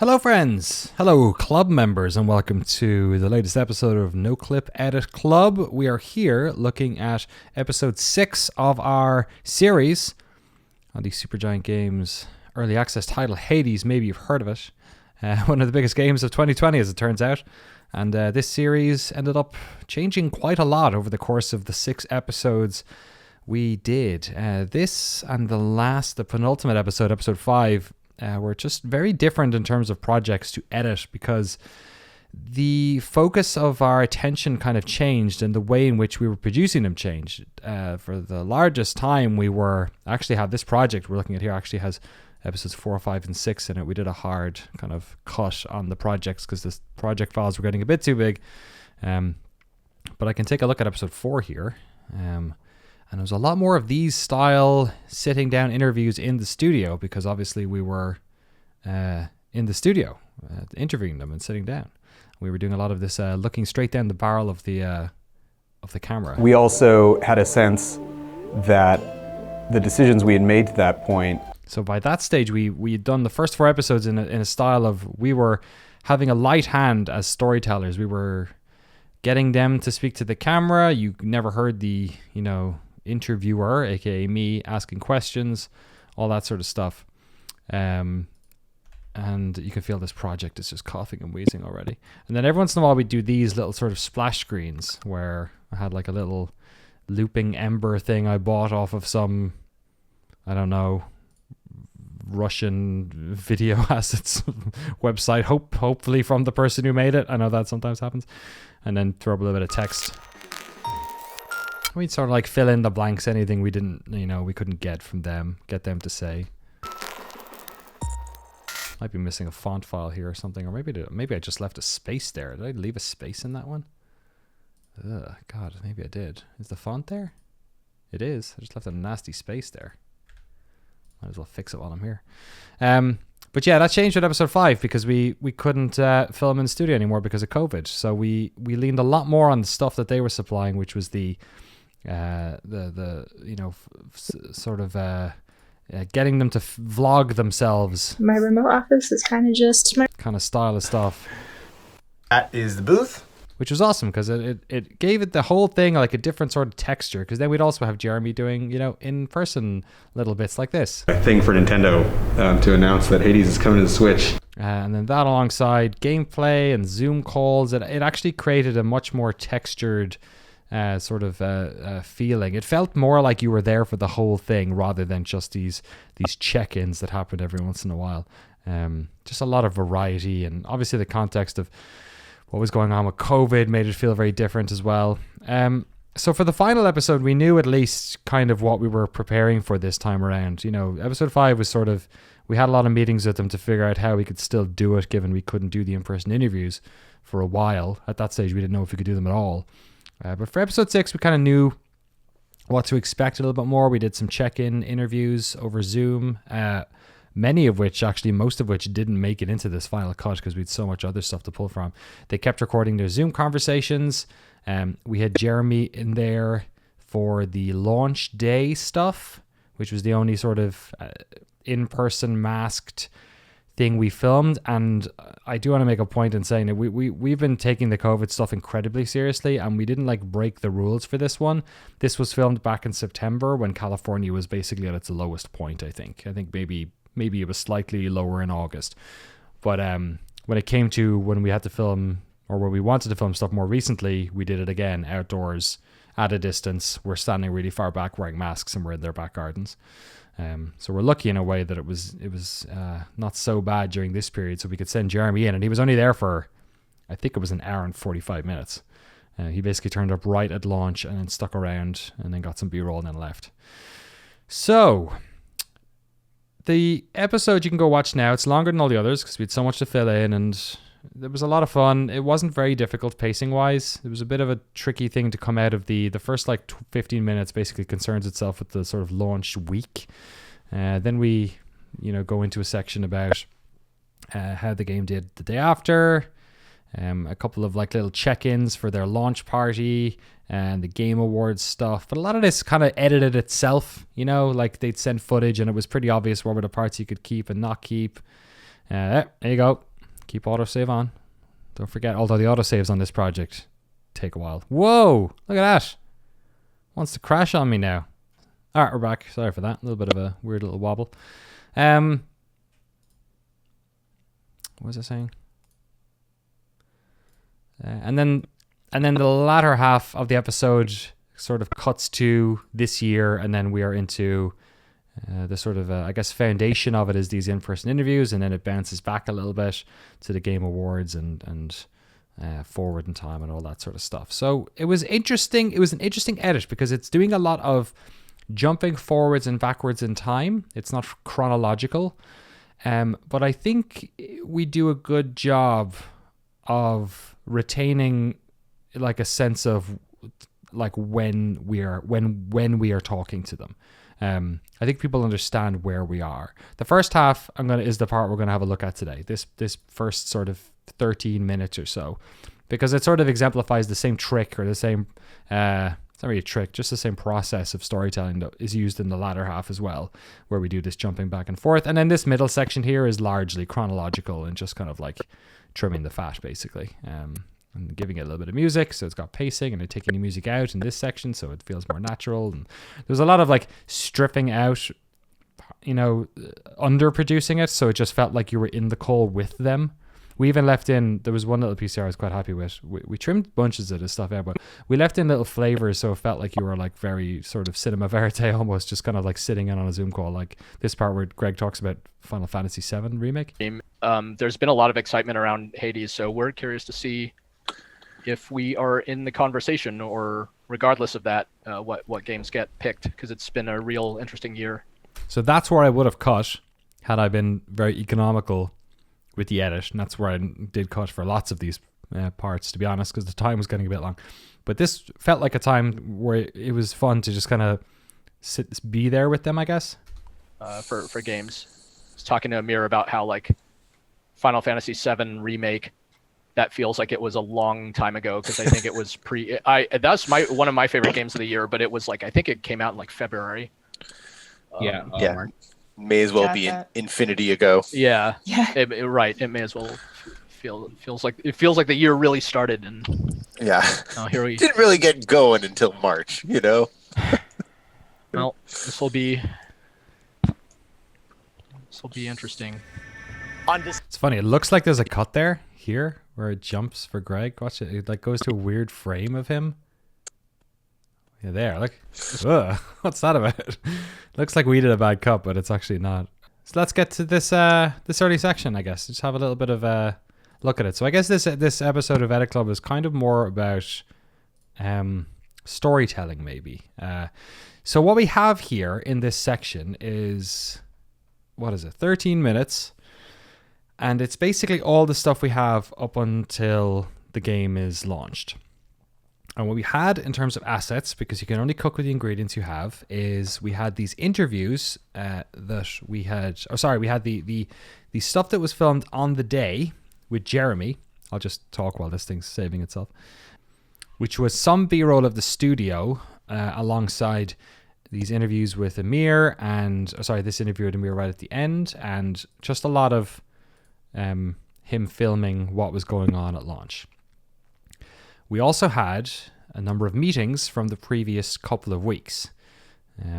Hello friends, hello club members, and welcome to the latest episode of Noclip Edit Club. We are here looking at episode 6 of our series on the Supergiant Games early access title Hades. Maybe you've heard of it. One of the biggest games of 2020 as it turns out. And this series ended up changing quite a lot over the course of the 6 episodes we did. This and the penultimate episode, episode 5, were just very different in terms of projects to edit because the focus of our attention kind of changed and the way in which we were producing them changed. For the largest time, we were actually had this project we're looking at here actually has episodes 4, 5, and 6 in it. We did a hard kind of cut on the projects because the project files were getting a bit too big. But I can take a look at episode 4 here. And there was a lot more of these style sitting down interviews in the studio because obviously we were in the studio interviewing them and sitting down. We were doing a lot of this looking straight down the barrel of the camera. We also had a sense that the decisions we had made to that point. So by that stage, we had done the first 4 episodes in a style of we were having a light hand as storytellers. We were getting them to speak to the camera. You never heard the, interviewer, aka me, asking questions, all that sort of stuff. And you can feel this project is just coughing and wheezing already. And then every once in a while we do these little sort of splash screens where I had like a little looping ember thing I bought off of some, I don't know, Russian video assets website, hopefully from the person who made it. I know that sometimes happens. And then throw up a little bit of text. We'd sort of like fill in the blanks, anything we didn't, we couldn't get from them, get them to say. Might be missing a font file here or something, or maybe I just left a space there. Did I leave a space in that one? Ugh, God, maybe I did. Is the font there? It is. I just left a nasty space there. Might as well fix it while I'm here. But yeah, that changed with episode 5 because we couldn't film in the studio anymore because of COVID. So we leaned a lot more on the stuff that they were supplying, which was the getting them to vlog themselves. My remote office is kind of just my kind of style of stuff. That is the booth. Which was awesome because it gave it the whole thing like a different sort of texture. Because then we'd also have Jeremy doing, in-person little bits like this. A thing for Nintendo to announce that Hades is coming to the Switch. And then that alongside gameplay and Zoom calls, it actually created a much more textured feeling. It felt more like you were there for the whole thing rather than just these check-ins that happened every once in a while. Just a lot of variety, and obviously the context of what was going on with COVID made it feel very different as well. So for the final episode, we knew at least kind of what we were preparing for this time around. Episode 5 was we had a lot of meetings with them to figure out how we could still do it, given we couldn't do the in-person interviews for a while. At that stage, we didn't know if we could do them at all. But for episode 6, we kind of knew what to expect a little bit more. We did some check-in interviews over Zoom, most of which didn't make it into this final cut because we had so much other stuff to pull from. They kept recording their Zoom conversations. We had Jeremy in there for the launch day stuff, which was the only sort of in-person masked thing we filmed. And I do want to make a point in saying that we've been taking the COVID stuff incredibly seriously, and we didn't break the rules for this one. This was filmed back in September when California was basically at its lowest point, I think maybe it was slightly lower in August. But when it came to when we had to film, or when we wanted to film stuff more recently, we did it again outdoors at a distance. We're standing really far back wearing masks, and we're in their back gardens. So we're lucky in a way that it was not so bad during this period, so we could send Jeremy in, and he was only there for, I think it was an hour and 45 minutes. He basically turned up right at launch and then stuck around and then got some B-roll and then left. So the episode you can go watch now. It's longer than all the others because we had so much to fill in, and it was a lot of fun. It wasn't very difficult pacing wise. It was a bit of a tricky thing to come out of the first 15 minutes basically concerns itself with the sort of launch week. Then we, go into a section about how the game did the day after. A couple of little check-ins for their launch party and the Game Awards stuff. But a lot of this kind of edited itself, they'd send footage and it was pretty obvious what were the parts you could keep and not keep. There you go. Keep autosave on. Don't forget, although the autosaves on this project take a while. Whoa! Look at that. Wants to crash on me now. All right, we're back. Sorry for that. A little bit of a weird little wobble. What was I saying? And then the latter half of the episode sort of cuts to this year, and then we are into the sort of, I guess, foundation of it is these in-person interviews, and then it bounces back a little bit to the Game Awards and forward in time and all that sort of stuff. So it was interesting. It was an interesting edit because it's doing a lot of jumping forwards and backwards in time. It's not chronological, but I think we do a good job of retaining like a sense of like when we are talking to them. I think people understand where we are. The first half is the part we're gonna have a look at today. This first sort of 13 minutes or so, because it sort of exemplifies the same trick or the same it's not really a trick, just the same process of storytelling that is used in the latter half as well, where we do this jumping back and forth. And then this middle section here is largely chronological and just kind of like trimming the fat, basically. And giving it a little bit of music, so it's got pacing, and I take any music out in this section so it feels more natural. And there's a lot of like stripping out, underproducing it, so it just felt like you were in the call with them. We even left in, there was one little piece here I was quite happy with. We trimmed bunches of this stuff out, but we left in little flavors, so it felt like you were like very sort of cinema verite almost, just kind of like sitting in on a Zoom call, like this part where Greg talks about Final Fantasy VII Remake. There's been a lot of excitement around Hades, so we're curious to see if we are in the conversation, or regardless of that, what games get picked, because it's been a real interesting year. So that's where I would have cut had I been very economical with the edit, and that's where I did cut for lots of these parts, to be honest, because the time was getting a bit long. But this felt like a time where it was fun to just kind of be there with them, I guess. For games, I was talking to Amir about how like Final Fantasy VII Remake, that feels like it was a long time ago, because I think it was that's one of my favorite games of the year, but it was like, I think it came out in like February. Yeah. May as well be an infinity ago. Yeah. Right. It may as well feels like the year really started, and here we didn't really get going until March, Well, this will be interesting. It's funny. It looks like there's a cut there here where it jumps for Greg. Watch it. It like goes to a weird frame of him. Yeah, there. Look. Ugh, what's that about? Looks like we did a bad cut, but it's actually not. So let's get to this early section, I guess. Just have a little bit of a look at it. So I guess this episode of Edit Club is kind of more about storytelling, maybe. So what we have here in this section is, 13 minutes. And it's basically all the stuff we have up until the game is launched. And what we had in terms of assets, because you can only cook with the ingredients you have, is we had these interviews that we had. We had the stuff that was filmed on the day with Jeremy. I'll just talk while this thing's saving itself. Which was some B-roll of the studio alongside these interviews with Amir this interview with Amir right at the end, and just a lot of him filming what was going on at launch. We also had a number of meetings from the previous couple of weeks,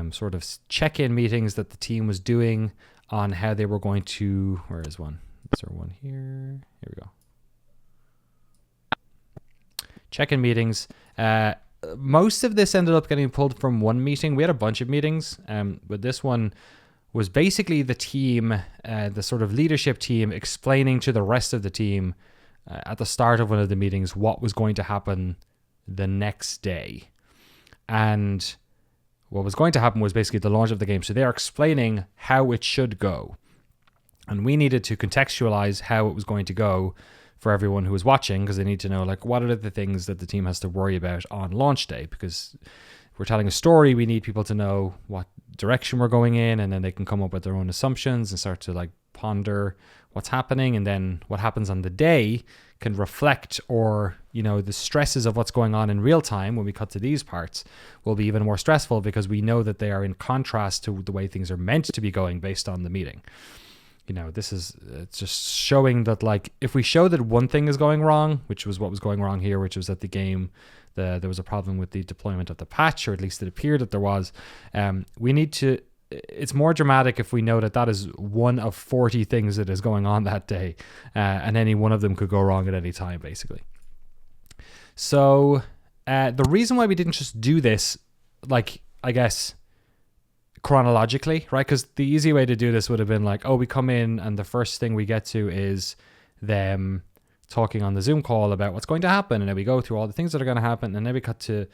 sort of check-in meetings that the team was doing on how they were going to. Where is one? Is there one here? Here we go. Check-in meetings. Most of this ended up getting pulled from one meeting. We had a bunch of meetings, but this one was basically the team, the sort of leadership team, explaining to the rest of the team at the start of one of the meetings what was going to happen the next day. And what was going to happen was basically the launch of the game. So they are explaining how it should go. And we needed to contextualize how it was going to go for everyone who was watching, because they need to know, like, what are the things that the team has to worry about on launch day, because we're telling a story, we need people to know what direction we're going in, and then they can come up with their own assumptions and start to like ponder what's happening, and then what happens on the day can reflect, or the stresses of what's going on in real time when we cut to these parts will be even more stressful, because we know that they are in contrast to the way things are meant to be going based on the meeting. you know, this is it's just showing that, like, if we show that one thing is going wrong, which was what was going wrong here, which was that the game, there was a problem with the deployment of the patch, or at least it appeared that there was. We need to. It's more dramatic if we know that that is one of 40 things that is going on that day, and any one of them could go wrong at any time, basically. So the reason why we didn't just do this, like, I guess, chronologically, right? Because the easy way to do this would have been like, oh, we come in and the first thing we get to is them talking on the Zoom call about what's going to happen, and then we go through all the things that are going to happen, and then we cut to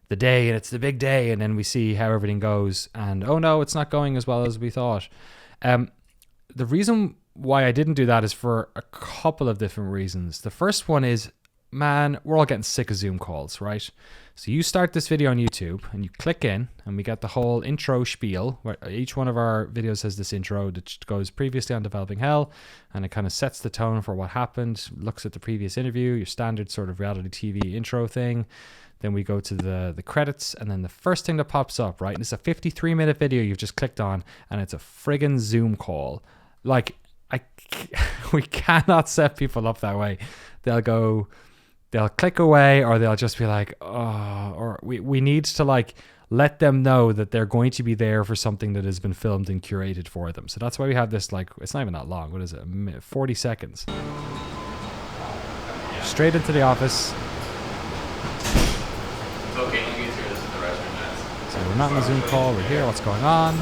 the day, and it's the big day, and then we see how everything goes, and oh no, it's not going as well as we thought. The reason why I didn't do that is for a couple of different reasons. The first one is, man, we're all getting sick of Zoom calls, right? So you start this video on YouTube and you click in, and we get the whole intro spiel where each one of our videos has this intro that goes previously on Developing Hell, and it kind of sets the tone for what happened, looks at the previous interview, your standard sort of reality TV intro thing. Then we go to the credits, and then the first thing that pops up, right? And it's a 53-minute video you've just clicked on, and it's a friggin' Zoom call. Like, we cannot set people up that way. They'll click away, or they'll just be like, oh, or we need to, like, let them know that they're going to be there for something that has been filmed and curated for them. So that's why we have this, like, it's not even that long. What is it? 40 seconds. Straight into the office. Okay, you guys hear this in the restroom. So we're not in the Zoom call. We're here. What's going on?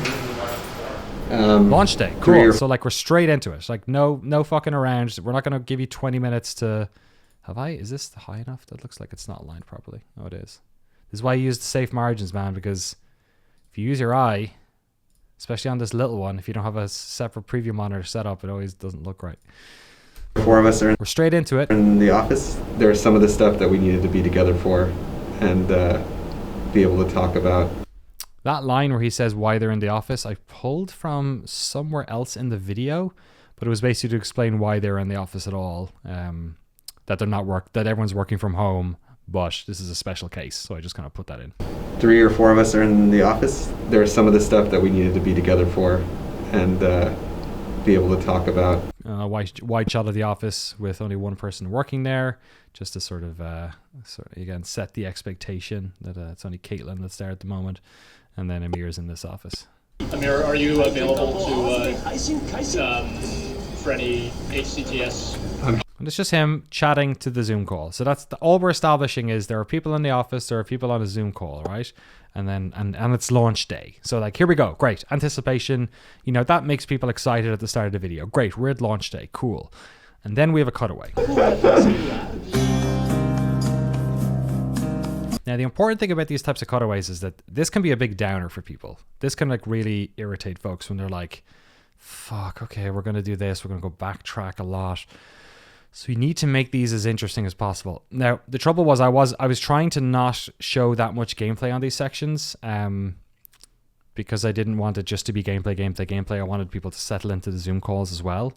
Launch day. Cool. So, like, we're straight into it. Like, no fucking around. We're not going to give you 20 minutes to... Is this high enough? That looks like it's not aligned properly. Oh, it is. This is why you use the safe margins, man, because if you use your eye, especially on this little one, if you don't have a separate preview monitor set up, it always doesn't look right. Four of us are We're straight into it. in the office. There was some of the stuff that we needed to be together for and be able to talk about. That line where he says why they're in the office, I pulled from somewhere else in the video, but it was basically to explain why they're in the office at all. That they're not that everyone's working from home, but this is a special case, so I just kind of put that in. 3 or 4 of us are in the office. There was some of the stuff that we needed to be together for and be able to talk about. Wide shot of the office with only one person working there, just to sort of again set the expectation that it's only Caitlin that's there at the moment, and then Amir's in this office. Amir, are you available to for any HCTS? And it's just him chatting to the Zoom call. So that's all we're establishing is there are people in the office, there are people on a Zoom call, right? And then and it's launch day. So, like, here we go. Great. Anticipation. You know, that makes people excited at the start of the video. Great. We're at launch day. Cool. And then we have a cutaway. Now, the important thing about these types of cutaways is that this can be a big downer for people. This can, like, really irritate folks when they're like, fuck, okay, we're going to do this. We're going to go backtrack a lot. So you need to make these as interesting as possible. Now, the trouble was I was trying to not show that much gameplay on these sections because I didn't want it just to be gameplay. I wanted people to settle into the Zoom calls as well.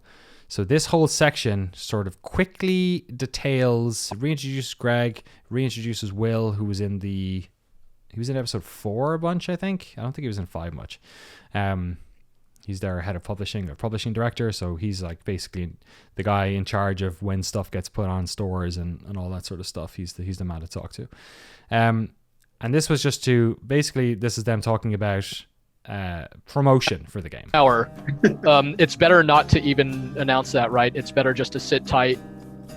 So this whole section sort of quickly details, reintroduces Greg, reintroduces Will, who was in episode 4 a bunch, I think. I don't think he was in 5 much. He's their head of publishing or publishing director. So he's like basically the guy in charge of when stuff gets put on stores and all that sort of stuff. He's the man to talk to. And this was just to basically, this is them talking about promotion for the game. It's better not to even announce that, right? It's better just to sit tight.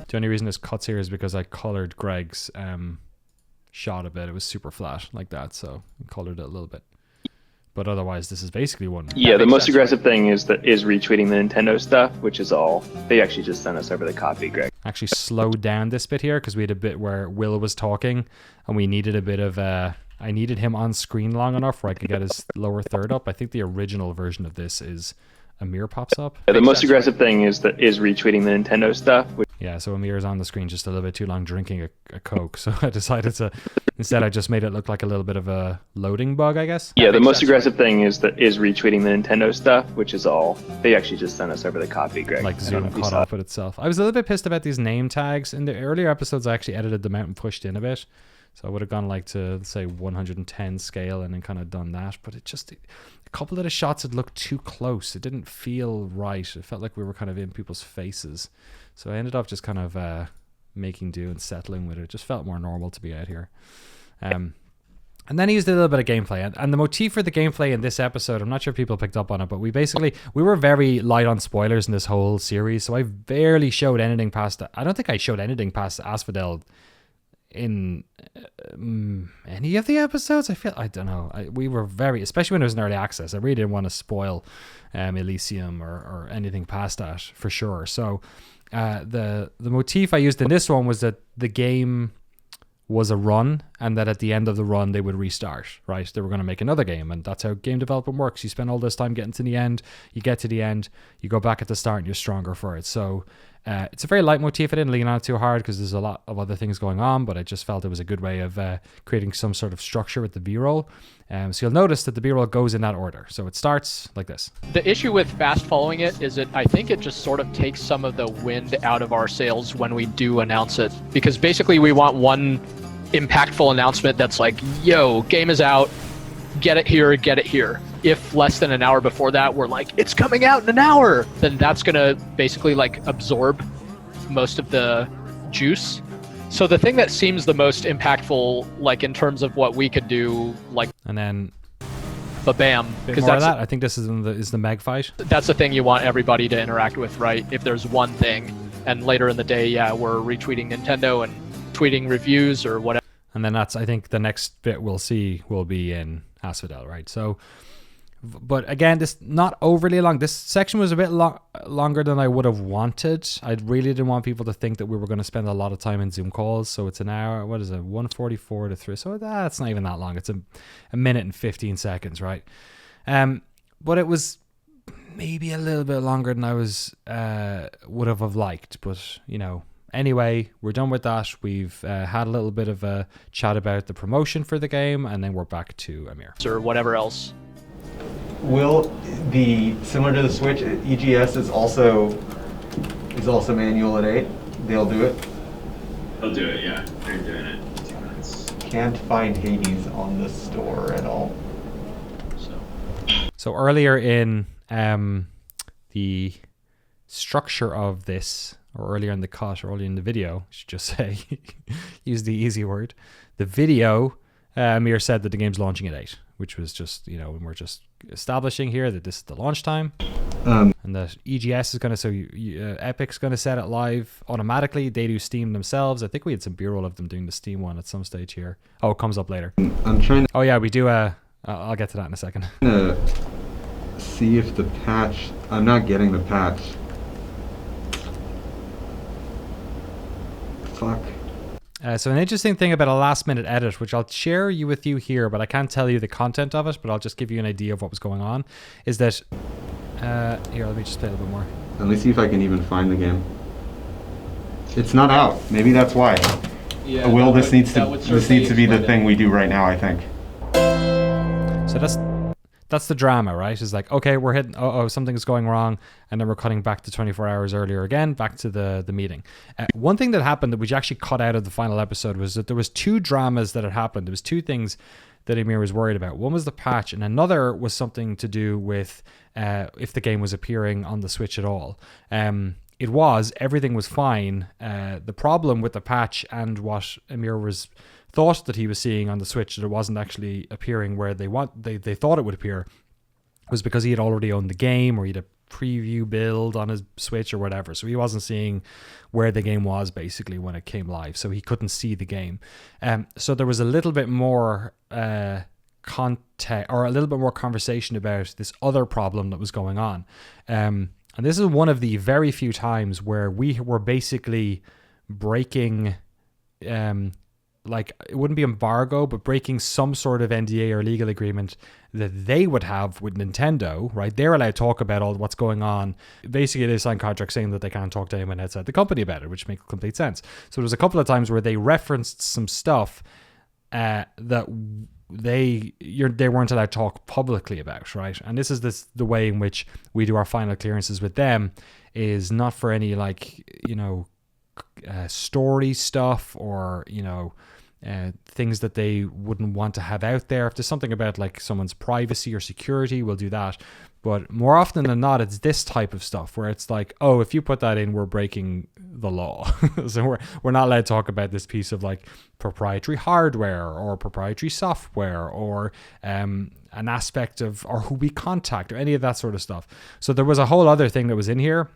The only reason this cuts here is because I colored Greg's shot a bit. It was super flat like that. So I colored it a little bit. But otherwise, this is basically one. Yeah, the most aggressive thing is retweeting the Nintendo stuff, which is all. They actually just sent us over the copy, Greg. Actually slowed down this bit here because we had a bit where Will was talking and we needed a bit of I needed him on screen long enough where I could get his lower third up. I think the original version of this is Amir pops up. Yeah, the most aggressive thing is retweeting the Nintendo stuff. Yeah, so Amir's on the screen just a little bit too long drinking a Coke. So I decided to, instead I just made it look like a little bit of a loading bug, I guess. Yeah, the most aggressive thing is retweeting the Nintendo stuff, which is all. They actually just sent us over the copy, Greg. Like Zoom caught up with itself. I was a little bit pissed about these name tags. In the earlier episodes, I actually edited them out and pushed in a bit. So I would have gone like to, say, 110 scale and then kind of done that. But it a couple of the shots had looked too close. It didn't feel right. It felt like we were kind of in people's faces. So I ended up just kind of making do and settling with it. It just felt more normal to be out here. And then he used a little bit of gameplay. And the motif for the gameplay in this episode, I'm not sure if people picked up on it, but we were very light on spoilers in this whole series. So I barely showed anything past, I don't think I showed anything past Asphodel in any of the episodes. I don't know. We were very, especially when it was in early access, I really didn't want to spoil Elysium or anything past that for sure. So the motif I used in this one was that the game was a run, and that at the end of the run they would restart, right? They were going to make another game, and that's how game development works. You spend all this time getting to the end, you get to the end, you go back at the start, and you're stronger for it. So it's a very light motif. I didn't lean on it too hard because there's a lot of other things going on, but I just felt it was a good way of creating some sort of structure with the B-roll. So you'll notice that the B-roll goes in that order. So it starts like this. The issue with fast following it is that I think it just sort of takes some of the wind out of our sails when we do announce it, because basically we want one impactful announcement that's like, yo, game is out, get it here. If less than an hour before that we're like, it's coming out in an hour, then that's gonna basically like absorb most of the juice. So the thing that seems the most impactful, like in terms of what we could do, like, and then bam, because that's that. I think this is the Meg fight. That's the thing you want everybody to interact with, right? If there's one thing, and later in the day, yeah, we're retweeting Nintendo and tweeting reviews or whatever. And then I think the next bit we'll see will be in Asphodel, right? So, but again, this not overly long. This section was a bit longer than I would have wanted. I really didn't want people to think that we were going to spend a lot of time in Zoom calls. So it's an hour, what is it, 1:44 to 3. So that's not even that long. It's a minute and 15 seconds, right? But it was maybe a little bit longer than I would have liked. But, you know, anyway, we're done with that. We've had a little bit of a chat about the promotion for the game, and then we're back to Amir. Or whatever else. Will the, similar to the Switch, EGS is also manual at 8? They'll do it? They'll do it, yeah. They're doing it in 2 minutes. Can't find Hades on the store at all. So earlier in the structure of this, or earlier in the cut, or earlier in the video, I should just say, use the easy word. The video, Amir said that the game's launching at 8, which was just, you know, we're just establishing here that this is the launch time. And that EGS is going to, Epic's going to set it live automatically. They do Steam themselves. I think we had some B-roll of them doing the Steam one at some stage here. Oh, it comes up later. I'm trying to... Oh, yeah, we do. I'll get to that in a second. See if the patch... I'm not getting the patch. Fuck. So an interesting thing about a last-minute edit, which I'll share with you here, but I can't tell you the content of it, but I'll just give you an idea of what was going on, is that... here, let me just play a little bit more. Let me see if I can even find the game. It's not out. Maybe that's why. Yeah, Will, this needs to be the thing we do right now, I think. So that's the drama, right? It's like, okay, we're hitting, something's going wrong, and then we're cutting back to 24 hours earlier again, back to the meeting. One thing that happened that we actually cut out of the final episode was that there was 2 dramas that had happened. There was 2 things that Amir was worried about. One was the patch, and another was something to do with if the game was appearing on the Switch at all. Everything was fine. The problem with the patch and what Amir thought that he was seeing on the Switch, that it wasn't actually appearing where they thought it would appear, was because he had already owned the game, or he had a preview build on his Switch or whatever. So he wasn't seeing where the game was basically when it came live. So he couldn't see the game. So there was a little bit more context, or a little bit more conversation about this other problem that was going on. And this is one of the very few times where we were basically breaking, like, it wouldn't be embargo, but breaking some sort of NDA or legal agreement that they would have with Nintendo, right? They're allowed to talk about all what's going on. Basically, they signed contracts saying that they can't talk to anyone outside the company about it, which makes complete sense. So there's a couple of times where they referenced some stuff that they weren't allowed to talk publicly about, right? And this is the way in which we do our final clearances with them, is not for any, like, you know, story stuff, or, you know, things that they wouldn't want to have out there. If there's something about like someone's privacy or security, we'll do that. But more often than not, it's this type of stuff where it's like, oh, if you put that in, we're breaking the law. So we're not allowed to talk about this piece of like proprietary hardware or proprietary software or an aspect of or who we contact or any of that sort of stuff. So there was a whole other thing that was in here,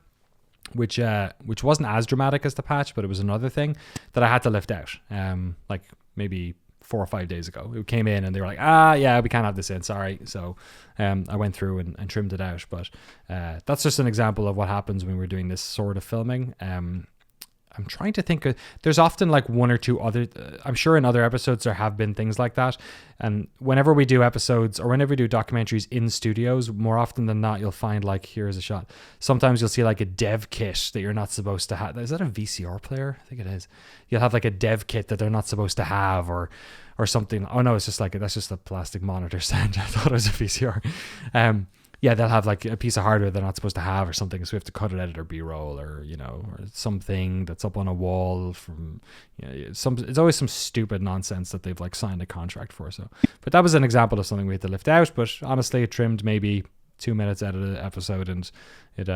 which wasn't as dramatic as the patch, but it was another thing that I had to lift out. Like maybe 4 or 5 days ago, it came in and they were like, yeah, we can't have this in, sorry. So I went through and trimmed it out. But that's just an example of what happens when we're doing this sort of filming. I'm trying to think there's often like one or two other, I'm sure in other episodes there have been things like that. And whenever we do episodes or whenever we do documentaries in studios, more often than not, you'll find like, here's a shot. Sometimes you'll see like a dev kit that you're not supposed to have. Is that a VCR player? I think it is. You'll have like a dev kit that they're not supposed to have or something. Oh no, it's just like, that's just a plastic monitor stand. I thought it was a VCR. Yeah, they'll have like a piece of hardware they're not supposed to have or something, so we have to cut it out of their B-roll or or something that's up on a wall from it's always some stupid nonsense that they've like signed a contract for. So, but that was an example of something we had to lift out. But honestly, it trimmed maybe 2 minutes out of the episode, and it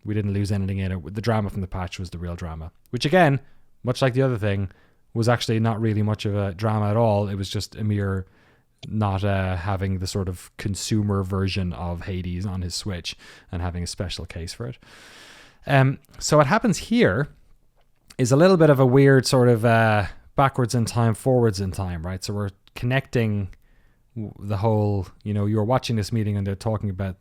we didn't lose anything in it. The drama from the patch was the real drama, which again, much like the other thing, was actually not really much of a drama at all. It was just a mere not having the sort of consumer version of Hades on his Switch and having a special case for it. So what happens here is a little bit of a weird sort of backwards in time, forwards in time, right? So we're connecting the whole, you're watching this meeting and they're talking about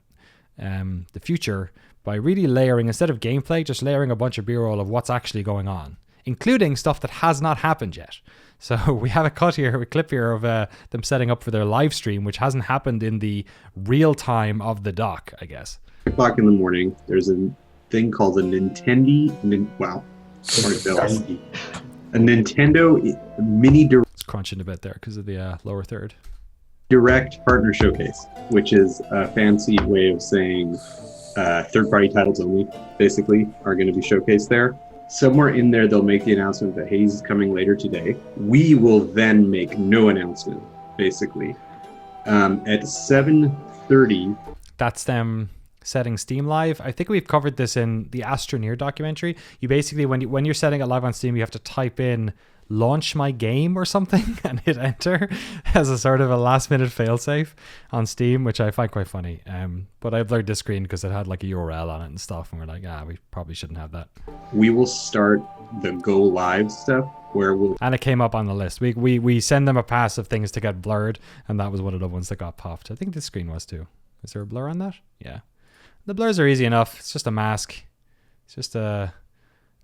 the future by really layering, instead of gameplay, just layering a bunch of B-roll of what's actually going on, including stuff that has not happened yet. So we have a clip here of them setting up for their live stream, which hasn't happened in the real time of the doc, I guess. 3 o'clock in the morning, there's a thing called a Nintendo Mini It's crunching a bit there because of the lower third. Direct Partner Showcase, which is a fancy way of saying third-party titles only, basically, are going to be showcased there. Somewhere in there, they'll make the announcement that Hades is coming later today. We will then make no announcement, basically. At 7:30. That's them setting Steam live. I think we've covered this in the Astroneer documentary. You basically, when you're setting it live on Steam, you have to type in launch my game or something and hit enter as a sort of a last minute failsafe on Steam, which I find quite funny. But I blurred this screen because it had like a URL on it and stuff, and we're like, we probably shouldn't have that. We will start the go live stuff where and it came up on the list. We send them a pass of things to get blurred, and that was one of the ones that got popped. I think this screen was too. Is there a blur on that? Yeah. The blurs are easy enough. It's just a mask. It's just a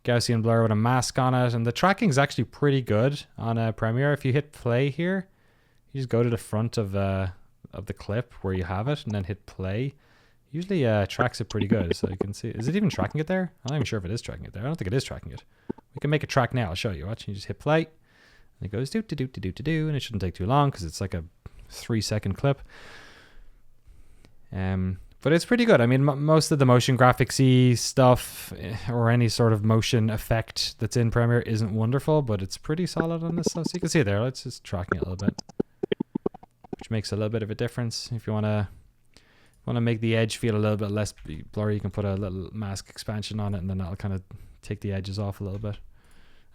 Gaussian blur with a mask on it, and the tracking is actually pretty good on Premiere. If you hit play here, you just go to the front of the clip where you have it, and then hit play. Usually tracks it pretty good, so you can see. Is it even tracking it there? I'm not even sure if it is tracking it there. I don't think it is tracking it. We can make a track now. I'll show you. Watch. You just hit play, and it goes do, and it shouldn't take too long because it's like a 3-second clip. But it's pretty good. I mean, most of the motion graphics-y stuff or any sort of motion effect that's in Premiere isn't wonderful, but it's pretty solid on this stuff. So you can see there, let's just tracking it a little bit, which makes a little bit of a difference. If you want to make the edge feel a little bit less blurry, you can put a little mask expansion on it, and then that'll kind of take the edges off a little bit.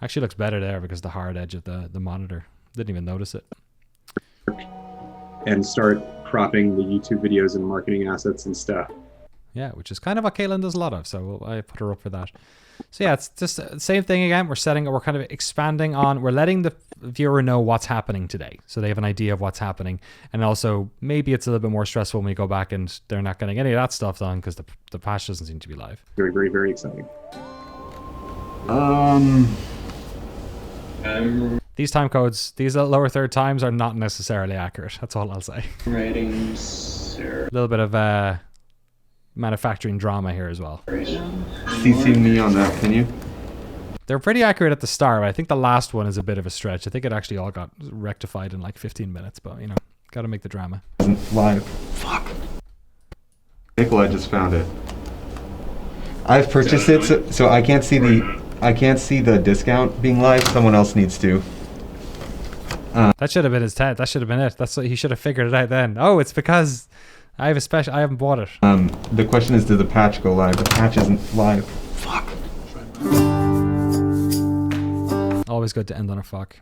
Actually looks better there because the hard edge of the monitor. Didn't even notice it. And start cropping the YouTube videos and marketing assets and stuff. Yeah, which is kind of what Caitlin does a lot of, so I put her up for that. So yeah, it's just the same thing again. We're kind of expanding on, we're letting the viewer know what's happening today, so they have an idea of what's happening. And also, maybe it's a little bit more stressful when we go back and they're not getting any of that stuff done because the patch doesn't seem to be live. Very, very, very exciting. These time codes, these lower third times are not necessarily accurate. That's all I'll say. Writing, sir. A little bit of manufacturing drama here as well. CC me on that, can you? They're pretty accurate at the start, but I think the last one is a bit of a stretch. I think it actually all got rectified in like 15 minutes, but got to make the drama. Live. Fuck. Nikolai just found it. I've purchased it, so I can't see the discount being live. Someone else needs to. That should have been his tent. That should have been it. That's what he should have figured it out then. Oh, it's because I have a special. I haven't bought it. The question is, did the patch go live? The patch isn't live. Fuck. Always good to end on a fuck.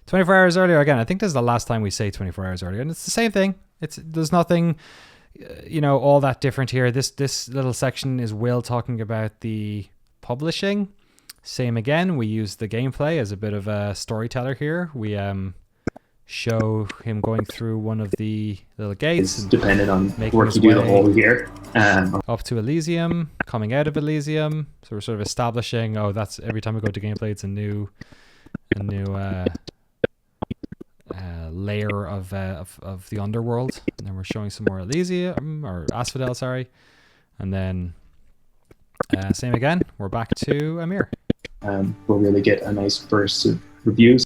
24 hours earlier again. I think this is the last time we say 24 hours earlier, and it's the same thing. There's nothing, all that different here. This little section is Will talking about the publishing. Same again. We use the gameplay as a bit of a storyteller here. We show him going through one of the little gates. It's dependent on making work his you do the way whole year. Up to Elysium, coming out of Elysium. So we're sort of establishing. Oh, that's every time we go to gameplay, it's a new layer of the underworld. And then we're showing some more Elysium or Asphodel, sorry. And then same again. We're back to Amir. We'll really get a nice burst of reviews.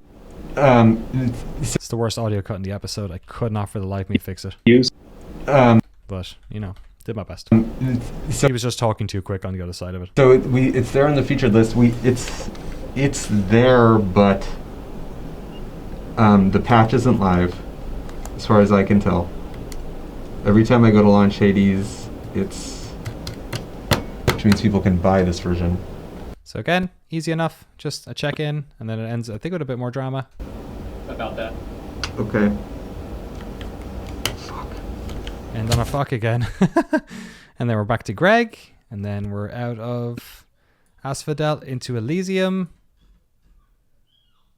It's the worst audio cut in the episode. I could not for the life of me fix it. But did my best. So he was just talking too quick on the other side of it. So it's there on the featured list. It's there, but the patch isn't live, as far as I can tell. Every time I go to launch Hades, which means people can buy this version. So again, easy enough. Just a check-in, and then it ends, I think, with a bit more drama. About that. Okay. And on a fuck again. And then we're back to Greg, and then we're out of Asphodel into Elysium.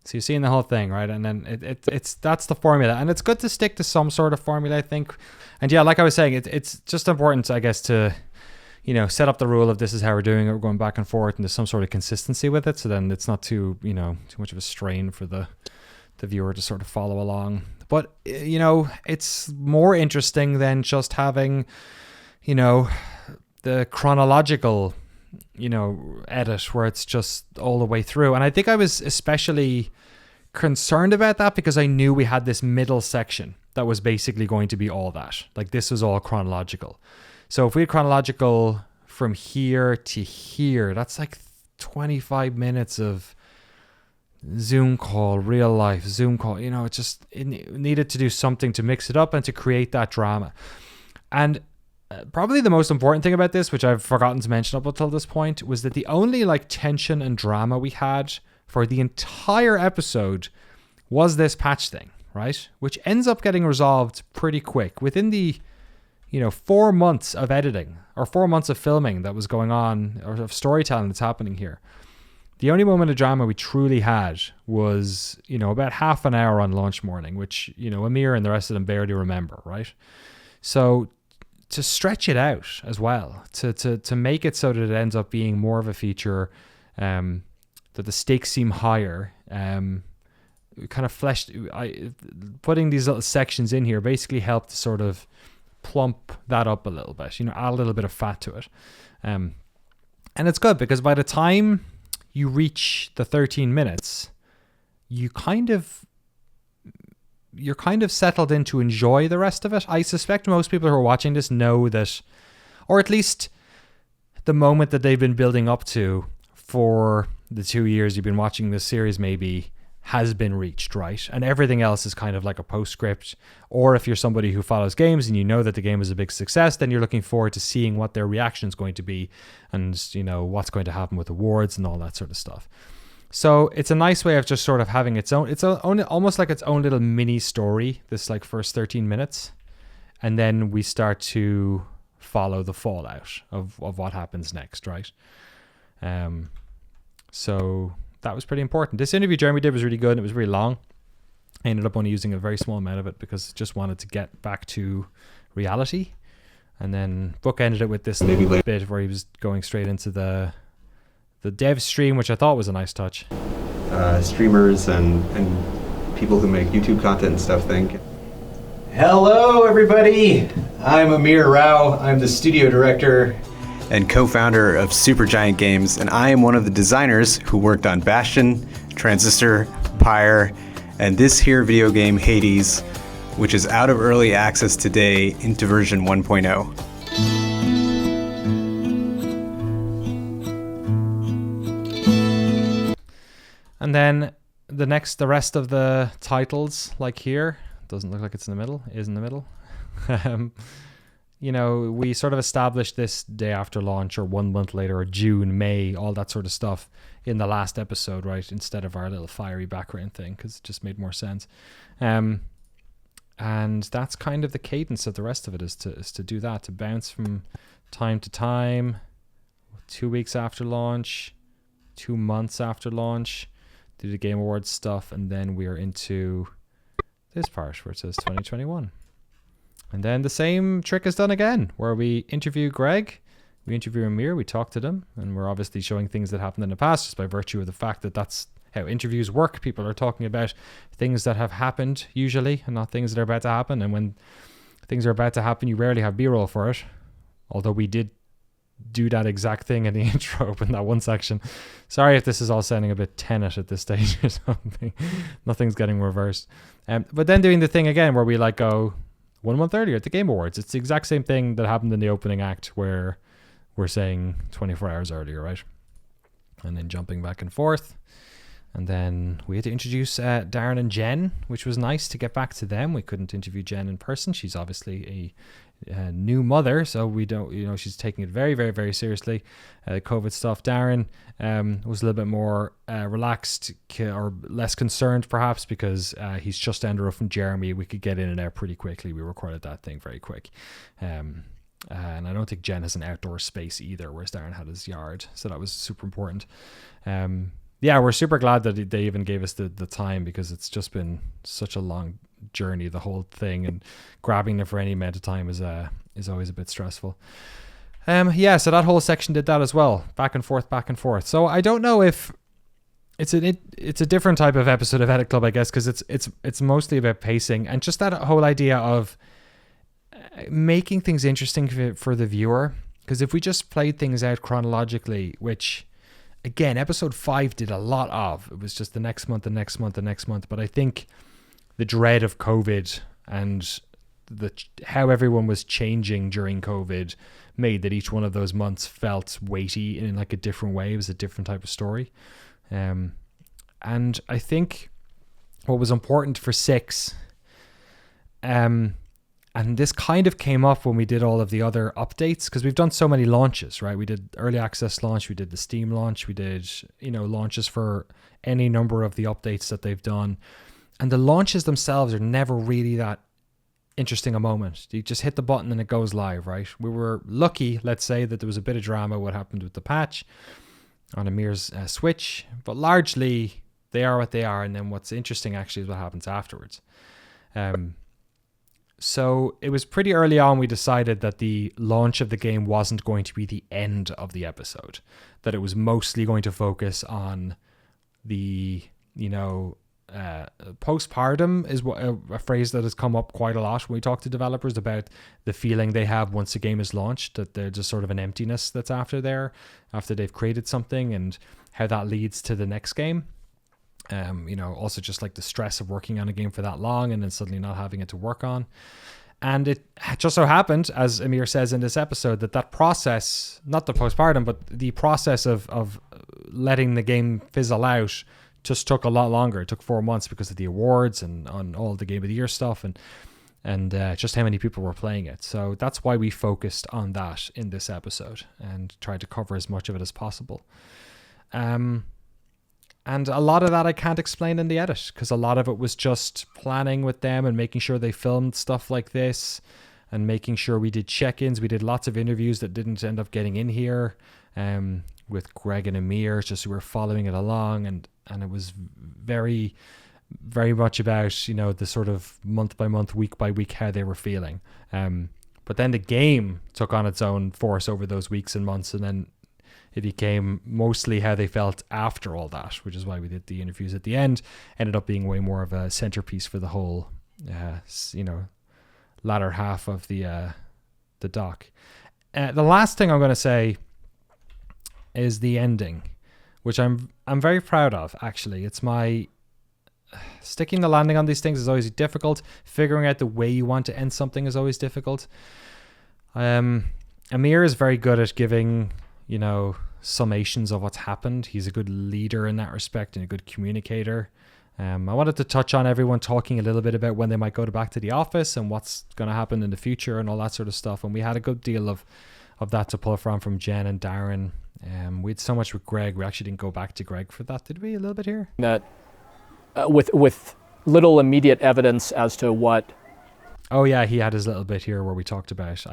So you're seeing the whole thing, right? And then that's the formula, and it's good to stick to some sort of formula, I think. And yeah, like I was saying, it's just important, I guess, to set up the rule of this is how we're doing it. We're going back and forth, and there's some sort of consistency with it. So then it's not too much of a strain for the viewer to sort of follow along. But it's more interesting than just having, the chronological, edit where it's just all the way through. And I think I was especially concerned about that because I knew we had this middle section that was basically going to be all that. Like, this was all chronological. So if we had chronological from here to here, that's like 25 minutes of Zoom call, real life Zoom call. It needed to do something to mix it up and to create that drama. And probably the most important thing about this, which I've forgotten to mention up until this point, was that the only tension and drama we had for the entire episode was this patch thing, right? Which ends up getting resolved pretty quick within the 4 months of editing or 4 months of filming that was going on, or of storytelling that's happening here. The only moment of drama we truly had was, about half an hour on launch morning, which, Amir and the rest of them barely remember, right? So to stretch it out as well, to make it so that it ends up being more of a feature, that the stakes seem higher, kind of putting these little sections in here basically helped to sort of plump that up a little bit, add a little bit of fat to it. And it's good because by the time you reach the 13 minutes, you're kind of settled in to enjoy the rest of it. I suspect most people who are watching this know that, or at least the moment that they've been building up to for the 2 years you've been watching this series maybe has been reached, right? And everything else is kind of like a postscript. Or if you're somebody who follows games and you know that the game is a big success, then you're looking forward to seeing what their reaction is going to be and, what's going to happen with awards and all that sort of stuff. So it's a nice way of just sort of having almost like its own little mini story, this first 13 minutes. And then we start to follow the fallout of what happens next, right? So that was pretty important. This interview Jeremy did was really good and it was really long. I ended up only using a very small amount of it because I just wanted to get back to reality. And then bookended it with this little bit where he was going straight into the dev stream, which I thought was a nice touch. Streamers and people who make YouTube content and stuff think. Hello, everybody. I'm Amir Rao. I'm the studio director and co-founder of Supergiant Games, and I am one of the designers who worked on Bastion, Transistor, Pyre, and this here video game Hades, which is out of early access today into version 1.0. And then the rest of the titles, like here, doesn't look like it's in the middle, is in the middle. You know, we sort of established this day after launch or 1 month later or June, May, all that sort of stuff in the last episode, right? Instead of our little fiery background thing, because it just made more sense. And that's kind of the cadence of the rest of it is to do that, to bounce from time to time, 2 weeks after launch, 2 months after launch, do the Game Awards stuff, and then we are into this part where it says 2021. And then the same trick is done again, where we interview Greg, we interview Amir, we talk to them, and we're obviously showing things that happened in the past just by virtue of the fact that that's how interviews work. People are talking about things that have happened usually and not things that are about to happen. And when things are about to happen, you rarely have B-roll for it. Although we did do that exact thing in the intro in that one section. Sorry if this is all sounding a bit Tenet at this stage or something. Nothing's getting reversed. But then doing the thing again where we like go 1 month earlier at the Game Awards. It's the exact same thing that happened in the opening act where we're saying 24 hours earlier, right? And then jumping back and forth. And then we had to introduce Darren and Jen, which was nice to get back to them. We couldn't interview Jen in person. She's obviously a new mother, so we don't, you know, she's taking it very, very, very seriously. COVID stuff. Darren was a little bit more relaxed or less concerned, perhaps, because he's just down the road from Jeremy. We could get in and out pretty quickly. We recorded that thing very quick. And I don't think Jen has an outdoor space either, whereas Darren had his yard, so that was super important. Yeah, we're super glad that they even gave us the time, because it's just been such a long journey, the whole thing, and grabbing them for any amount of time is always a bit stressful. Yeah, so that whole section did that as well, back and forth. So I don't know if it's a different type of episode of Edit Club, I guess, because it's mostly about pacing and just that whole idea of making things interesting for the viewer. Because if we just played things out chronologically, which again, episode 5 did a lot of. It was just the next month. But I think the dread of COVID and how everyone was changing during COVID made that each one of those months felt weighty in like a different way. It was a different type of story. And I think what was important for 6, and this kind of came up when we did all of the other updates, because we've done so many launches, right? We did early access launch, we did the Steam launch, we did, launches for any number of the updates that they've done. And the launches themselves are never really that interesting a moment. You just hit the button and it goes live, right? We were lucky, let's say, that there was a bit of drama what happened with the patch on Amir's Switch, but largely they are what they are. And then what's interesting actually is what happens afterwards. So it was pretty early on we decided that the launch of the game wasn't going to be the end of the episode, that it was mostly going to focus on the, postpartum is a phrase that has come up quite a lot when we talk to developers about the feeling they have once a game is launched, that there's just sort of an emptiness that's after they've created something, and how that leads to the next game. Also just like the stress of working on a game for that long and then suddenly not having it to work on. And it just so happened, as Amir says in this episode, that process, not the postpartum, but the process of letting the game fizzle out just took a lot longer. It took 4 months because of the awards and on all the Game of the Year stuff and just how many people were playing it. So that's why we focused on that in this episode and tried to cover as much of it as possible. And a lot of that I can't explain in the edit, because a lot of it was just planning with them and making sure they filmed stuff like this and making sure we did check-ins. We did lots of interviews that didn't end up getting in here with Greg and Amir, just so we were following it along. And it was very, very much about, the sort of month by month, week by week, how they were feeling. But then the game took on its own force over those weeks and months, and then it became mostly how they felt after all that, which is why we did the interviews at the end. Ended up being way more of a centerpiece for the whole, latter half of the doc. The last thing I'm going to say is the ending, which I'm very proud of. Actually, it's my sticking the landing on these things is always difficult. Figuring out the way you want to end something is always difficult. Amir is very good at giving, summations of what's happened. He's a good leader in that respect and a good communicator. I wanted to touch on everyone talking a little bit about when they might go back to the office and what's going to happen in the future and all that sort of stuff. And we had a good deal of that to pull from Jen and Darren. We had so much with Greg. We actually didn't go back to Greg for that, did we? A little bit here. That with little immediate evidence as to what. Oh yeah, he had his little bit here where we talked about.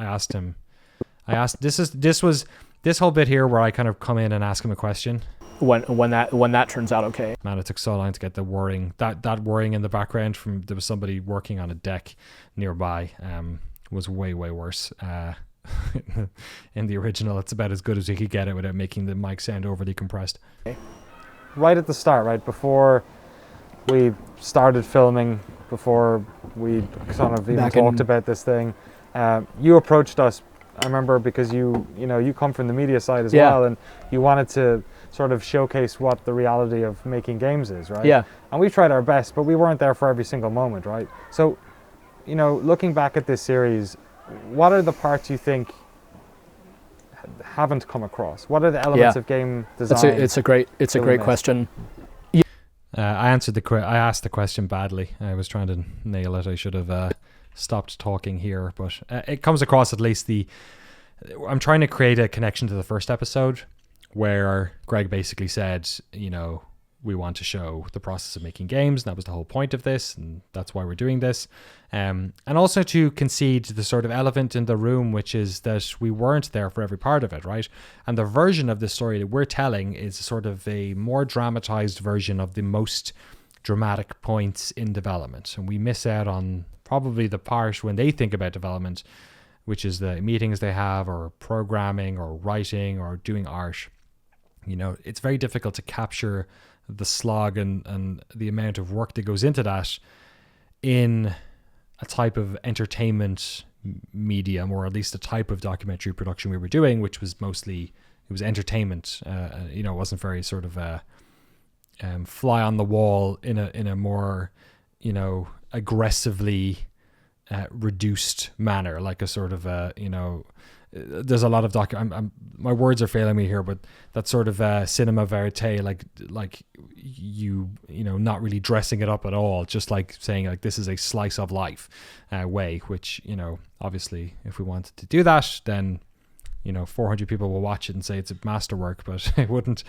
This whole bit here where I kind of come in and ask him a question. When that turns out okay. Man, it took so long to get the whirring. That whirring in the background from there was somebody working on a deck nearby. Was way worse. In the original, it's about as good as you could get it without making the mic sound overly compressed. Right at the start, right before we started filming, before we sort of even talked about this thing, you approached us. I remember because you come from the media side as well, and you wanted to sort of showcase what the reality of making games is, right? Yeah. And we tried our best, but we weren't there for every single moment, right? So, looking back at this series, what are the parts you think haven't come across? What are the elements of game design? It's a great question. I asked the question badly. I was trying to nail it. I should have stopped talking here, but it comes across at least I'm trying to create a connection to the first episode where Greg basically said, we want to show the process of making games, and that was the whole point of this, and that's why we're doing this. And also to concede the sort of elephant in the room, which is that we weren't there for every part of it, right? And the version of the story that we're telling is sort of a more dramatized version of the most dramatic points in development. And we miss out on probably the part when they think about development, which is the meetings they have, or programming, or writing, or doing art. It's very difficult to capture the slog and the amount of work that goes into that in a type of entertainment medium, or at least a type of documentary production we were doing, which was mostly, it was entertainment. It wasn't very sort of fly on the wall in a more, aggressively reduced manner, like a sort of there's a lot of my words are failing me here, but that sort of cinema verite, like not really dressing it up at all, just like saying like this is a slice of life way, which obviously if we wanted to do that, then 400 people will watch it and say it's a masterwork, but it wouldn't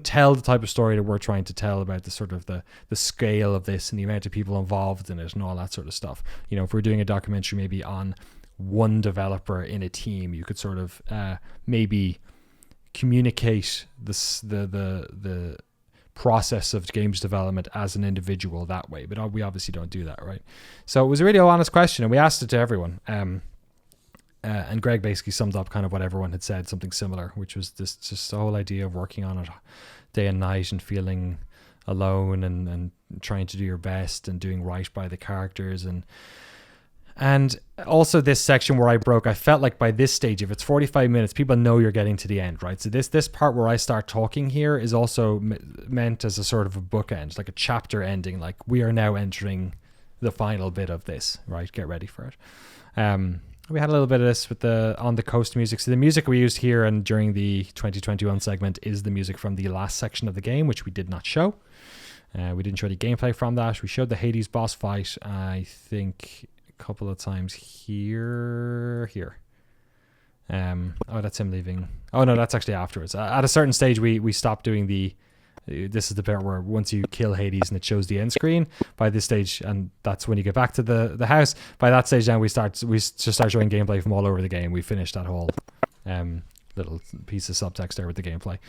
tell the type of story that we're trying to tell about the sort of the scale of this and the amount of people involved in it and all that sort of stuff. If we're doing a documentary maybe on one developer in a team, you could sort of maybe communicate the process of games development as an individual that way, but we obviously don't do that, right? So it was a really honest question, and we asked it to everyone. And Greg basically summed up kind of what everyone had said, something similar, which was just the whole idea of working on it day and night and feeling alone and trying to do your best and doing right by the characters. And also this section where I felt like by this stage, if it's 45 minutes, people know you're getting to the end, right? So this part where I start talking here is also meant as a sort of a bookend, like a chapter ending, like we are now entering the final bit of this, right? Get ready for it. We had a little bit of this with the On the Coast music. So the music we used here and during the 2021 segment is the music from the last section of the game, which we did not show. We didn't show any gameplay from that. We showed the Hades boss fight, I think, a couple of times here. That's him leaving. Oh no, that's actually afterwards. At a certain stage, we stopped doing this is the part where once you kill Hades and it shows the end screen. By this stage, and that's when you get back to the house. By that stage, then we just start showing gameplay from all over the game. We finished that whole little piece of subtext there with the gameplay.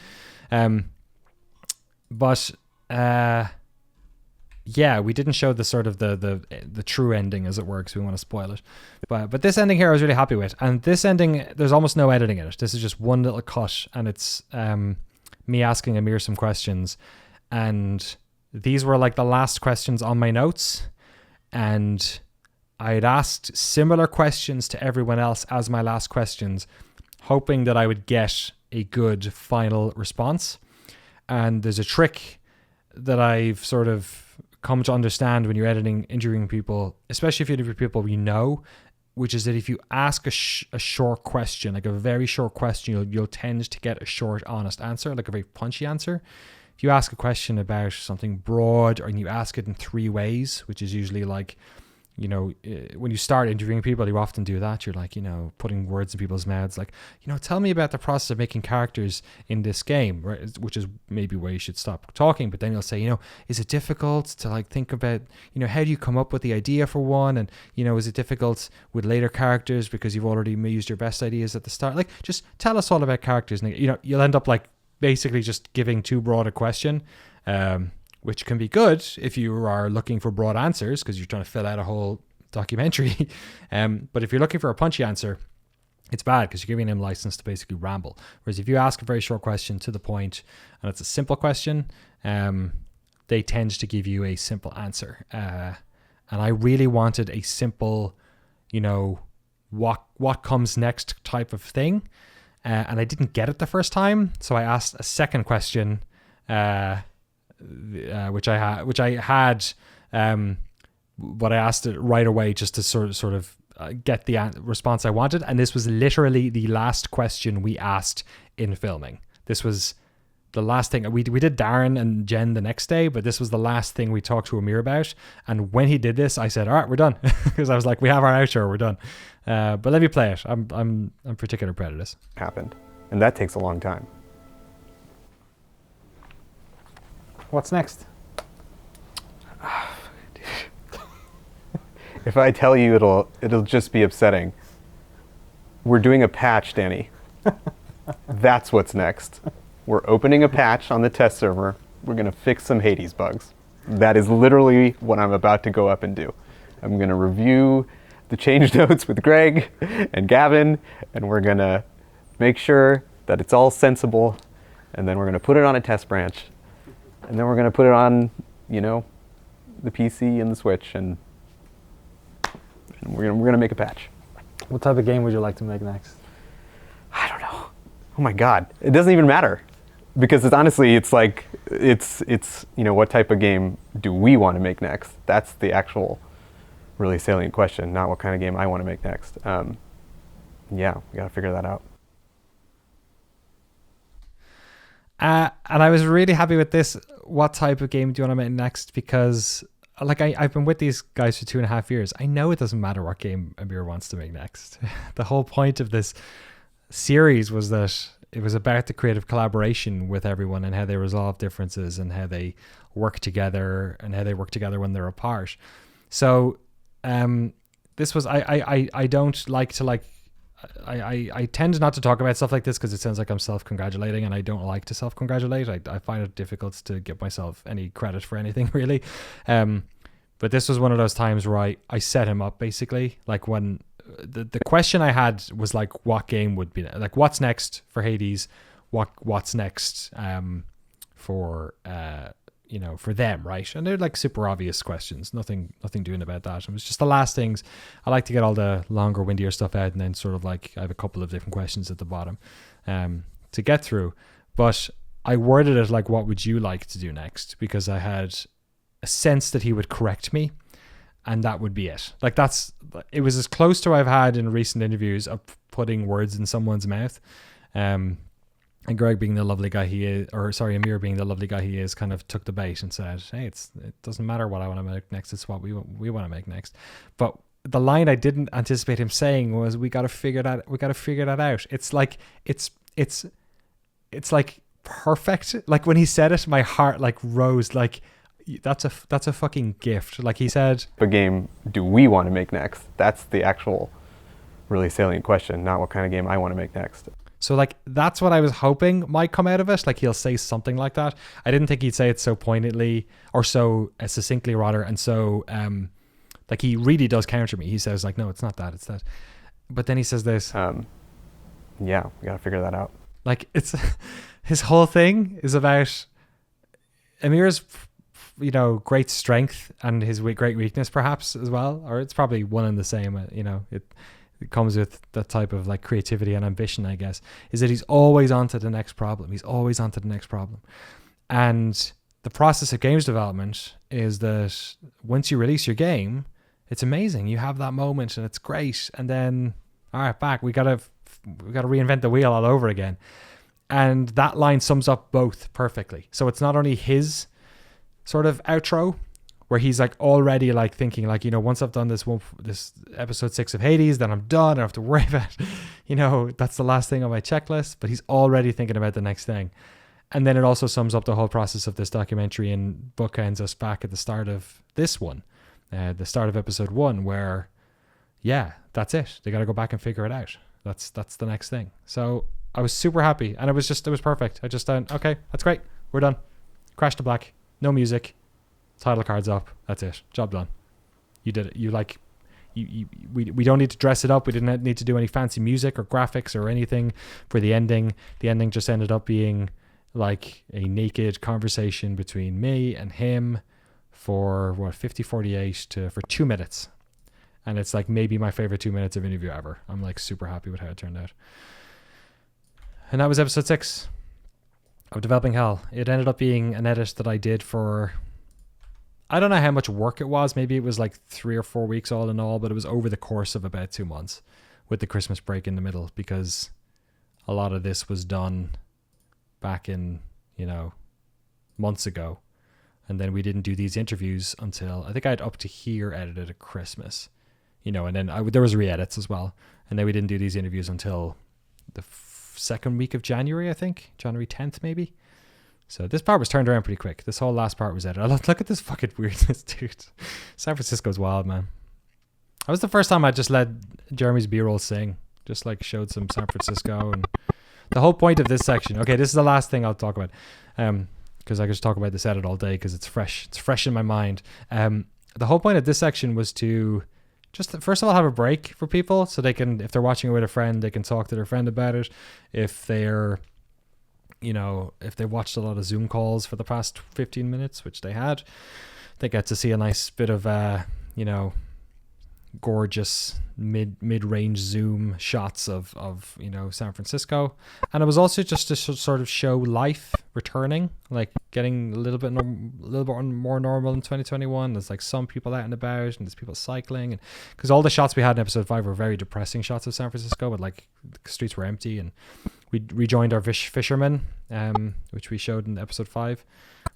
We didn't show the sort of the true ending, as it were, because we want to spoil it. But this ending here I was really happy with. And this ending, there's almost no editing in it. This is just one little cut, and it's me asking Amir some questions. And these were like the last questions on my notes. And I had asked similar questions to everyone else as my last questions, hoping that I would get a good final response. And there's a trick that I've sort of come to understand when you're interviewing people, especially if you interview people you know, which is that if you ask a short question, like a very short question, you'll tend to get a short, honest answer, like a very punchy answer. If you ask a question about something broad, or you ask it in 3 ways, which is usually like, you know, when you start interviewing people, you often do that. You're like, you know, putting words in people's mouths, like, you know, tell me about the process of making characters in this game, right? Which is maybe where you should stop talking. But then you'll say, you know, is it difficult to like think about, you know, how do you come up with the idea for one? And, you know, is it difficult with later characters because you've already used your best ideas at the start? Like, just tell us all about characters. And, you know, you'll end up like basically just giving too broad a question, which can be good if you are looking for broad answers because you're trying to fill out a whole documentary. But if you're looking for a punchy answer, it's bad because you're giving them license to basically ramble. Whereas if you ask a very short question to the point and it's a simple question, they tend to give you a simple answer. And I really wanted a simple, you know, what comes next type of thing. And I didn't get it the first time. So I asked a second question, which I had, but I asked it right away just to sort of get the response I wanted. And this was literally the last question we asked in filming. This was the last thing we did. Darren and Jen the next day, but this was the last thing we talked to Amir about. And when he did this, I said, "All right, we're done," because I was like, "We have our outro, we're done." But let me play it. I'm particularly proud of this. Happened, and that takes a long time. What's next? If I tell you, it'll just be upsetting. We're doing a patch, Danny. That's what's next. We're opening a patch on the test server. We're going to fix some Hades bugs. That is literally what I'm about to go up and do. I'm going to review the change notes with Greg and Gavin, and we're going to make sure that it's all sensible, and then we're going to put it on a test branch, and then we're going to put it on, you know, the PC and the Switch, and we're going to make a patch. What type of game would you like to make next? I don't know. Oh my God. It doesn't even matter. Because it's like, you know, what type of game do we want to make next? That's the actual really salient question, not what kind of game I want to make next. Yeah, we got to figure that out. And I was really happy with this. What type of game do you want to make next? Because like I've been with these guys for 2.5 years. I know it doesn't matter what game Amir wants to make next. The whole point of this series was that it was about the creative collaboration with everyone and how they resolve differences and how they work together and how they work together when they're apart. So this was I don't like to like I tend not to talk about stuff like this because it sounds like I'm self-congratulating, and I don't like to self-congratulate. I find it difficult to give myself any credit for anything really. But this was one of those times where I set him up basically. Like when the question I had was like, what game would be like, what's next for Hades? What's next for you know, for them, right? And they're like super obvious questions. Nothing doing about that. It was just the last things. I like to get all the longer, windier stuff out, and then sort of like I have a couple of different questions at the bottom to get through. But I worded it like, what would you like to do next? Because I had a sense that he would correct me, and that would be it. Like it was as close to I've had in recent interviews of putting words in someone's mouth. And Greg, being the lovely guy he is, or sorry, Amir being the lovely guy he is, kind of took the bait and said, "Hey, it doesn't matter what I want to make next; it's what we want to make next." But the line I didn't anticipate him saying was, "We got to figure that. We got to figure that out." It's like it's like perfect. Like when he said it, my heart like rose. Like that's a fucking gift. Like he said, "What game do we want to make next?" That's the actual really salient question, not what kind of game I want to make next. So like that's what I was hoping might come out of it. Like he'll say something like that. I didn't think he'd say it so poignantly or so succinctly rather. And so like he really does counter me. He says like, "No, it's not that, it's that." But then he says this. Yeah, we got to figure that out. Like it's his whole thing is about Amir's, you know, great strength and his great weakness perhaps as well. Or it's probably one and the same, you know, it comes with that type of like creativity and ambition, I guess, is that he's always on to the next problem. He's always on to the next problem. And the process of games development is that once you release your game, It's amazing. You have that moment and it's great. And then, all right, back. We gotta reinvent the wheel all over again. And that line sums up both perfectly. So it's not only his sort of outro, where he's like already like thinking like, once I've done this episode 6 of Hades, then I'm done. I don't have to worry about, that's the last thing on my checklist. But he's already thinking about the next thing. And then it also sums up the whole process of this documentary and bookends us back at the start of this one, the start of episode 1, where, yeah, that's it. They got to go back and figure it out. That's the next thing. So I was super happy, and it was perfect. I just thought, okay, that's great. We're done. Crash to black. No music. Title cards up. That's it. Job done. You did it. We don't need to dress it up. We didn't need to do any fancy music or graphics or anything for the ending. The ending just ended up being like a naked conversation between me and him for 50:48 for 2 minutes. And it's like maybe my favorite 2 minutes of interview ever. I'm like super happy with how it turned out. And that was episode 6 of Developing Hell. It ended up being an edit that I did for, I don't know how much work it was. Maybe it was like 3 or 4 weeks all in all, but it was over the course of about 2 months with the Christmas break in the middle, because a lot of this was done back in, months ago. And then we didn't do these interviews until, I think I had up to here edited at Christmas, and then there was re-edits as well. And then we didn't do these interviews until the second week of January, I think. January 10th, maybe. So this part was turned around pretty quick. This whole last part was edited. Look at this fucking weirdness, dude. San Francisco's wild, man. That was the first time I just let Jeremy's B-roll sing. Just like showed some San Francisco. And the whole point of this section. Okay, this is the last thing I'll talk about. Because I could just talk about this edit all day because it's fresh. It's fresh in my mind. The whole point of this section was to just first of all have a break for people so they can, if they're watching it with a friend, they can talk to their friend about it. If they're, if they watched a lot of Zoom calls for the past 15 minutes, which they had, they get to see a nice bit of, gorgeous mid-range zoom shots of San Francisco. And it was also just to sort of show life returning, like getting a little bit more normal in 2021. There's like some people out and about, and there's people cycling, and because all the shots we had in episode 5 were very depressing shots of San Francisco, but like the streets were empty, and we rejoined our fishermen, which we showed in episode 5,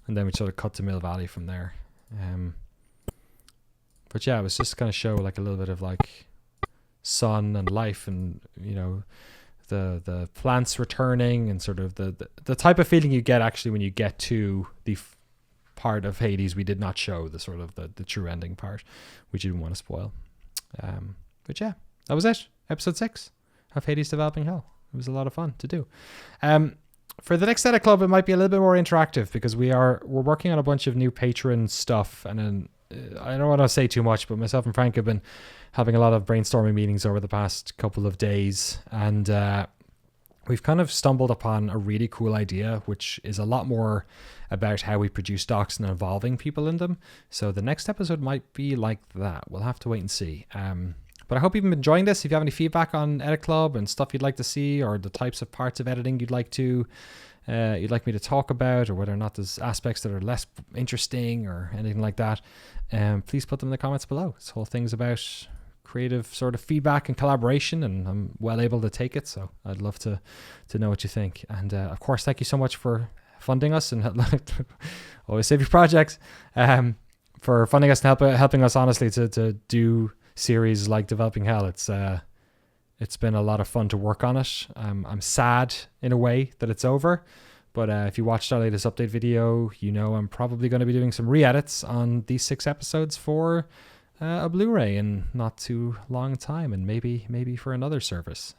and then we sort of cut to Mill Valley from there. But yeah, it was just kind of show like a little bit of like sun and life, and the plants returning, and sort of the type of feeling you get actually when you get to the part of Hades we did not show, the sort of the true ending part, which you didn't want to spoil. But yeah, that was it. Episode 6 of Hades Developing Hell. It was a lot of fun to do. For the next Edit Club, it might be a little bit more interactive because we're working on a bunch of new patron stuff, and then I don't want to say too much, but myself and Frank have been having a lot of brainstorming meetings over the past couple of days, and we've kind of stumbled upon a really cool idea, which is a lot more about how we produce docs and involving people in them. So the next episode might be like that. We'll have to wait and see. But I hope you've been enjoying this. If you have any feedback on Edit Club and stuff you'd like to see, or the types of parts of editing you'd like me to talk about, or whether or not there's aspects that are less interesting or anything like that, please put them in the comments below. This whole thing's about creative sort of feedback and collaboration, and I'm well able to take it, so I'd love to know what you think. And of course, thank you so much for funding us, and always save your projects, for funding us and helping us honestly to do series like Developing Hell. It's been a lot of fun to work on it. I'm sad in a way that it's over, but if you watched our latest update video, I'm probably going to be doing some re-edits on these 6 episodes for a Blu-ray in not too long time, and maybe for another service.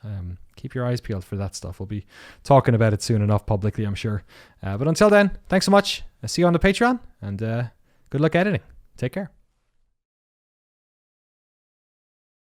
Keep your eyes peeled for that stuff. We'll be talking about it soon enough publicly, I'm sure. But until then, thanks so much. I'll see you on the Patreon, and good luck editing. Take care.